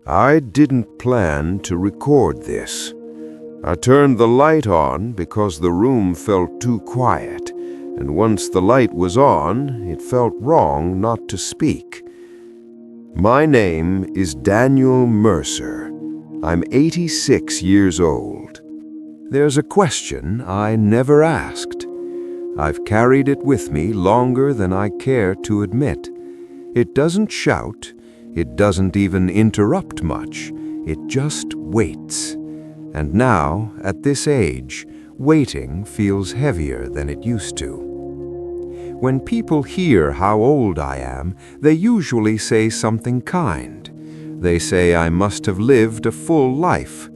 I didn't plan to record this. I turned the light on because the room felt too quiet, and once the light was on, it felt wrong not to speak. My name is Daniel Mercer. I'm 86 years old. There's a question I never asked. I've carried it with me longer than I care to admit. It doesn't shout. It doesn't even interrupt much. It just waits. And now, at this age, waiting feels heavier than it used to. When people hear how old I am, they usually say something kind. They say I must have lived a full life.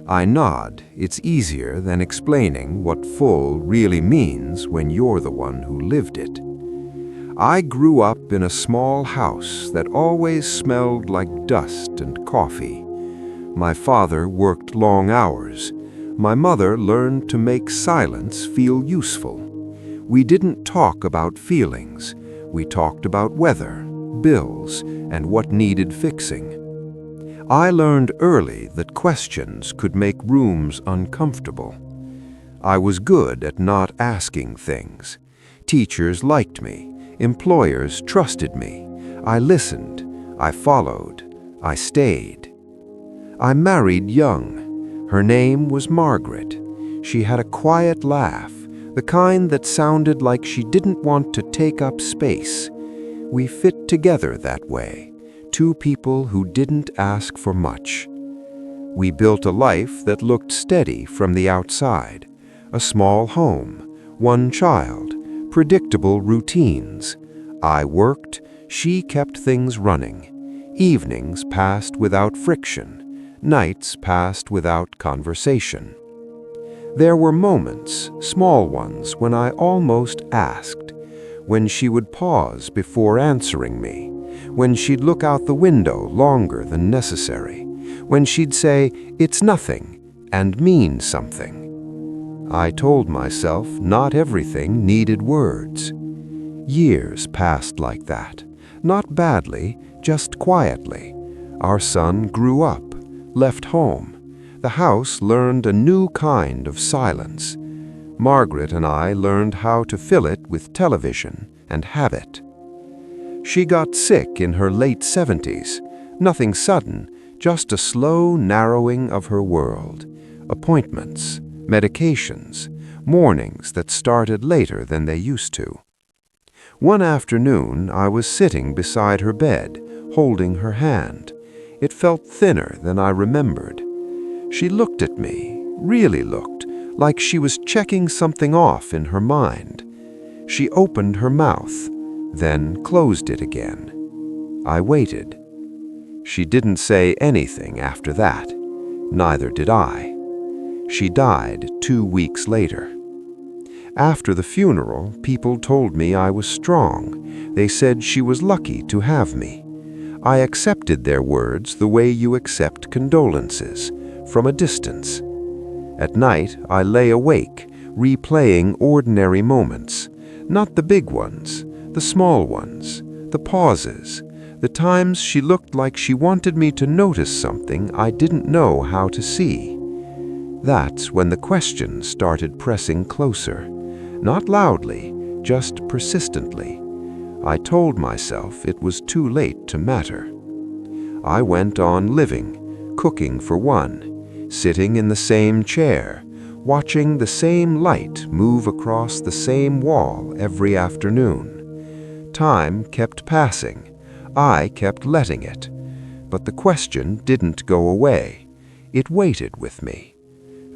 I nod. It's easier than explaining what full really means when you're the one who lived it. I grew up in a small house that always smelled like dust and coffee. My father worked long hours. My mother learned to make silence feel useful. We didn't talk about feelings. We talked about weather, bills, and what needed fixing. I learned early that questions could make rooms uncomfortable. I was good at not asking things. Teachers liked me. Employers trusted me. I listened. I followed. I stayed. I married young. Her name was Margaret. She had a quiet laugh, the kind that sounded like she didn't want to take up space. We fit together that way, two people who didn't ask for much. We built a life that looked steady from the outside, a small home, one child, predictable routines. I worked, she kept things running. Evenings passed without friction, nights passed without conversation. There were moments, small ones, when I almost asked, when she would pause before answering me, when she'd look out the window longer than necessary, when she'd say, "It's nothing," and mean something. I told myself not everything needed words. Years passed like that, not badly, just quietly. Our son grew up, left home. The house learned a new kind of silence. Margaret and I learned how to fill it with television and habit. She got sick in her late 70s. Nothing sudden, just a slow narrowing of her world. Appointments, medications, mornings that started later than they used to. One afternoon, I was sitting beside her bed, holding her hand. It felt thinner than I remembered. She looked at me, really looked, like she was checking something off in her mind. She opened her mouth, then closed it again. I waited. She didn't say anything after that. Neither did I. She died 2 weeks later. After the funeral, people told me I was strong. They said she was lucky to have me. I accepted their words the way you accept condolences, from a distance. At night, I lay awake, replaying ordinary moments, not the big ones, the small ones, the pauses, the times she looked like she wanted me to notice something I didn't know how to see. That's when the questions started pressing closer, not loudly, just persistently. I told myself it was too late to matter. I went on living, cooking for one, sitting in the same chair, watching the same light move across the same wall every afternoon. Time kept passing. I kept letting it. But the question didn't go away. It waited with me.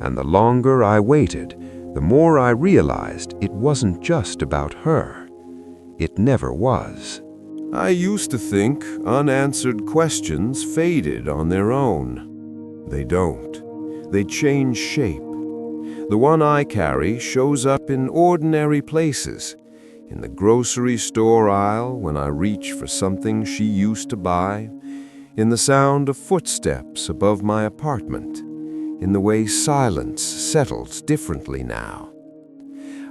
And the longer I waited, the more I realized it wasn't just about her. It never was. I used to think unanswered questions faded on their own. They don't. They change shape. The one I carry shows up in ordinary places. In the grocery store aisle when I reach for something she used to buy. In the sound of footsteps above my apartment. In the way silence settles differently now.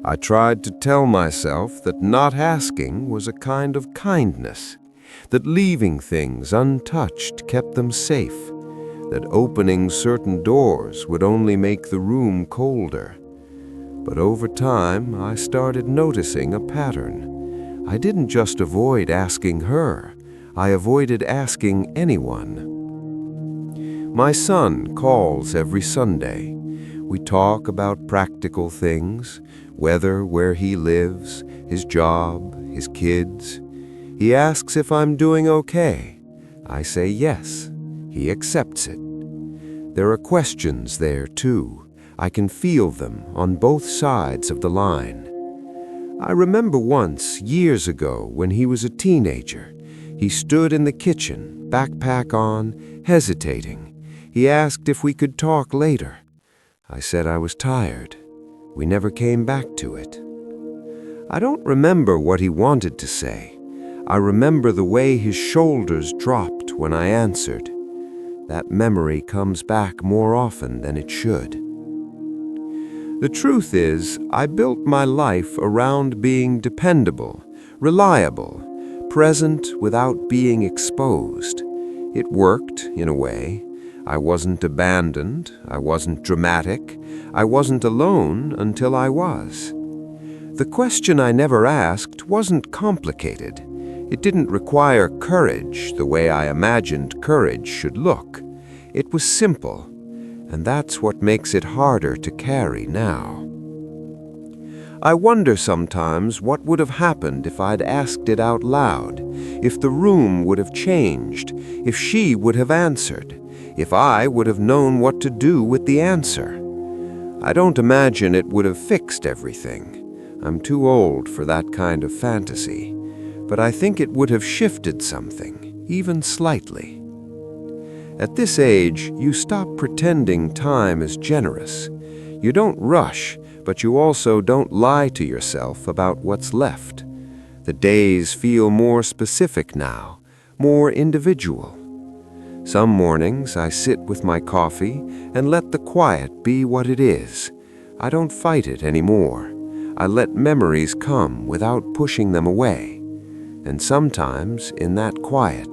I tried to tell myself that not asking was a kind of kindness. that leaving things untouched kept them safe, that opening certain doors would only make the room colder. But over time, I started noticing a pattern. I didn't just avoid asking her, I avoided asking anyone. My son calls every Sunday. We talk about practical things, whether where he lives, his job, his kids. He asks if I'm doing okay. I say yes. He accepts it. There are questions there, too. I can feel them on both sides of the line. I remember once, years ago, when he was a teenager. He stood in the kitchen, backpack on, hesitating. He asked if we could talk later. I said I was tired. We never came back to it. I don't remember what he wanted to say. I remember the way his shoulders dropped when I answered. That memory comes back more often than it should. The truth is, I built my life around being dependable, reliable, present without being exposed. It worked, in a way. I wasn't abandoned, I wasn't dramatic, I wasn't alone until I was. The question I never asked wasn't complicated. It didn't require courage the way I imagined courage should look. It was simple, and that's what makes it harder to carry now. I wonder sometimes what would have happened if I'd asked it out loud, if the room would have changed, if she would have answered, if I would have known what to do with the answer. I don't imagine it would have fixed everything. I'm too old for that kind of fantasy. But I think it would have shifted something, even slightly. At this age, you stop pretending time is generous. You don't rush, but you also don't lie to yourself about what's left. The days feel more specific now, more individual. Some mornings I sit with my coffee and let the quiet be what it is. I don't fight it anymore. I let memories come without pushing them away. And sometimes, in that quiet,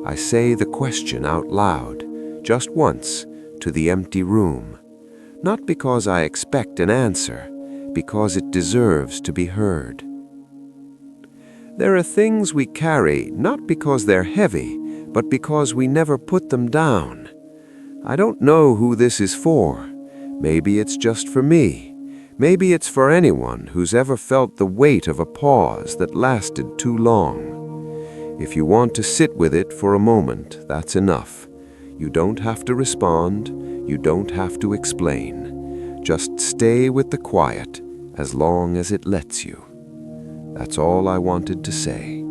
I say the question out loud, just once, to the empty room. Not because I expect an answer, because it deserves to be heard. There are things we carry not because they're heavy, but because we never put them down. I don't know who this is for. Maybe it's just for me. Maybe it's for anyone who's ever felt the weight of a pause that lasted too long. If you want to sit with it for a moment, that's enough. You don't have to respond. You don't have to explain. Just stay with the quiet as long as it lets you. That's all I wanted to say.